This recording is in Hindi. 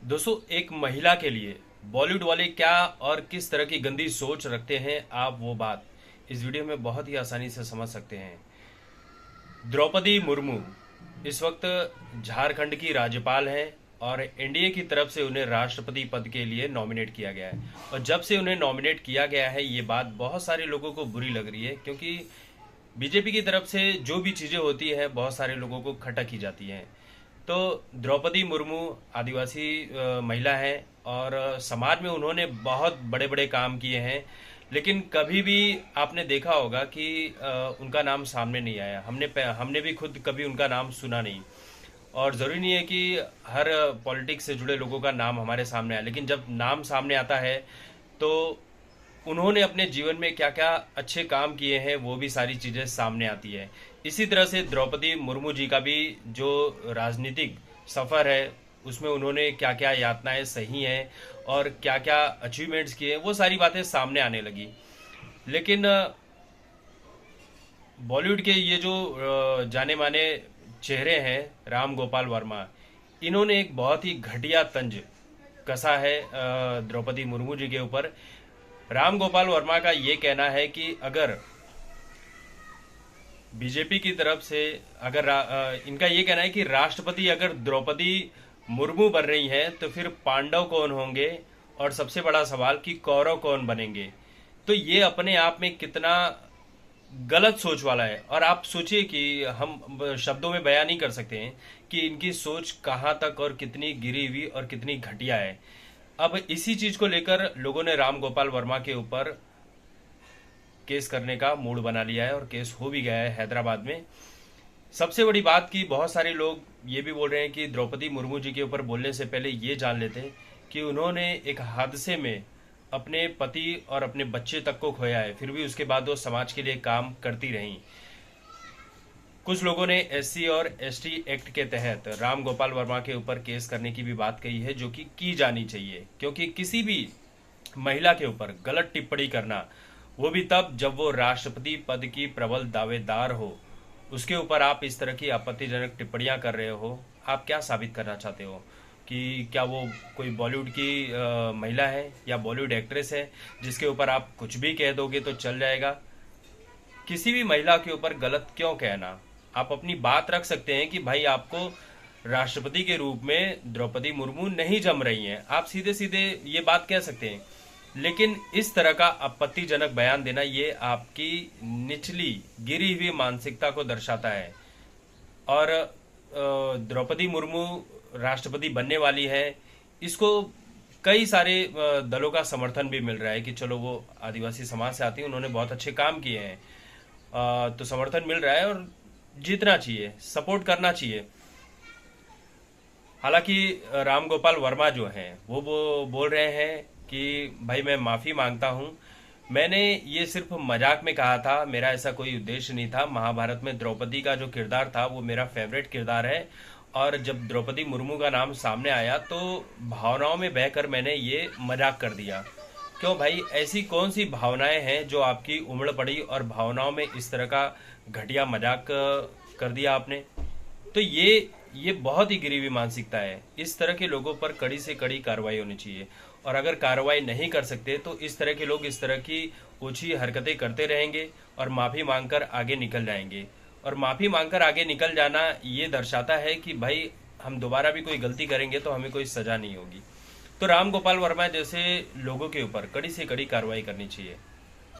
दोस्तों, एक महिला के लिए बॉलीवुड वाले क्या और किस तरह की गंदी सोच रखते हैं, आप वो बात इस वीडियो में बहुत ही आसानी से समझ सकते हैं। द्रौपदी मुर्मू इस वक्त झारखंड की राज्यपाल हैं और एनडीए की तरफ से उन्हें राष्ट्रपति पद के लिए नॉमिनेट किया गया है। और जब से उन्हें नॉमिनेट किया गया है, ये बात बहुत सारे लोगों को बुरी लग रही है, क्योंकि बीजेपी की तरफ से जो भी चीज़ें होती है बहुत सारे लोगों को खटक की जाती हैं। तो द्रौपदी मुर्मू आदिवासी महिला हैं और समाज में उन्होंने बहुत बड़े बड़े काम किए हैं, लेकिन कभी भी आपने देखा होगा कि उनका नाम सामने नहीं आया। हमने भी खुद कभी उनका नाम सुना नहीं। और ज़रूरी नहीं है कि हर पॉलिटिक्स से जुड़े लोगों का नाम हमारे सामने आए, लेकिन जब नाम सामने आता है तो उन्होंने अपने जीवन में क्या क्या अच्छे काम किए हैं वो भी सारी चीज़ें सामने आती है। इसी तरह से द्रौपदी मुर्मू जी का भी जो राजनीतिक सफ़र है उसमें उन्होंने क्या क्या यातनाएं सही हैं और क्या क्या अचीवमेंट्स किए हैं, वो सारी बातें सामने आने लगी। लेकिन बॉलीवुड के ये जो जाने माने चेहरे हैं, राम गोपाल वर्मा, इन्होंने एक बहुत ही घटिया तंज कसा है द्रौपदी मुर्मू जी के ऊपर। राम गोपाल वर्मा का ये कहना है कि अगर बीजेपी की तरफ से इनका ये कहना है कि राष्ट्रपति अगर द्रौपदी मुर्मू बन रही हैं तो फिर पांडव कौन होंगे, और सबसे बड़ा सवाल कि कौरव कौन बनेंगे। तो ये अपने आप में कितना गलत सोच वाला है। और आप सोचिए कि हम शब्दों में बयान नहीं कर सकते हैं कि इनकी सोच कहाँ तक और कितनी गिरी हुई और कितनी घटिया है। अब इसी चीज को लेकर लोगों ने राम गोपाल वर्मा के ऊपर केस करने का मूड बना लिया है और केस हो भी गया है हैदराबाद में। सबसे बड़ी बात कि बहुत सारे लोग ये भी बोल रहे हैं कि द्रौपदी मुर्मू जी के ऊपर बोलने से पहले ये जान लेते हैं कि उन्होंने एक हादसे में अपने पति और अपने बच्चे तक को खोया है, फिर भी उसके बाद वो समाज के लिए काम करती रहीं। कुछ लोगों ने एससी और एसटी एक्ट के तहत राम गोपाल वर्मा के ऊपर केस करने की भी बात कही है, जो कि की जानी चाहिए, क्योंकि किसी भी महिला के ऊपर गलत टिप्पणी करना, वो भी तब जब वो राष्ट्रपति पद की प्रबल दावेदार हो, उसके ऊपर आप इस तरह की आपत्तिजनक टिप्पणियां कर रहे हो। आप क्या साबित करना चाहते हो कि क्या वो कोई बॉलीवुड की महिला है या बॉलीवुड एक्ट्रेस है जिसके ऊपर आप कुछ भी कह दोगे तो चल जाएगा? किसी भी महिला के ऊपर गलत क्यों कहना? आप अपनी बात रख सकते हैं कि भाई आपको राष्ट्रपति के रूप में द्रौपदी मुर्मू नहीं जम रही हैं, आप सीधे सीधे ये बात कह सकते हैं। लेकिन इस तरह का आपत्तिजनक बयान देना, ये आपकी निचली गिरी हुई मानसिकता को दर्शाता है। और द्रौपदी मुर्मू राष्ट्रपति बनने वाली है, इसको कई सारे दलों का समर्थन भी मिल रहा है कि चलो वो आदिवासी समाज से आती हैं, उन्होंने बहुत अच्छे काम किए हैं। तो समर्थन मिल रहा है और जीतना चाहिए, सपोर्ट करना चाहिए। हालांकि राम गोपाल वर्मा जो हैं वो बोल रहे हैं कि भाई मैं माफ़ी मांगता हूं, मैंने ये सिर्फ मजाक में कहा था, मेरा ऐसा कोई उद्देश्य नहीं था। महाभारत में द्रौपदी का जो किरदार था वो मेरा फेवरेट किरदार है, और जब द्रौपदी मुर्मू का नाम सामने आया तो भावनाओं में बहकर मैंने ये मजाक कर दिया। क्यों भाई, ऐसी कौन सी भावनाएं हैं जो आपकी उमड़ पड़ी और भावनाओं में इस तरह का घटिया मजाक कर दिया आपने? तो ये बहुत ही गिरी हुई मानसिकता है। इस तरह के लोगों पर कड़ी से कड़ी कार्रवाई होनी चाहिए, और अगर कार्रवाई नहीं कर सकते तो इस तरह के लोग इस तरह की ओछी हरकतें करते रहेंगे और माफ़ी मांगकर आगे निकल जाएंगे। और माफ़ी मांगकर आगे निकल जाना ये दर्शाता है कि भाई हम दोबारा भी कोई गलती करेंगे तो हमें कोई सज़ा नहीं होगी। तो राम गोपाल वर्मा जैसे लोगों के ऊपर कड़ी से कड़ी कार्रवाई करनी चाहिए।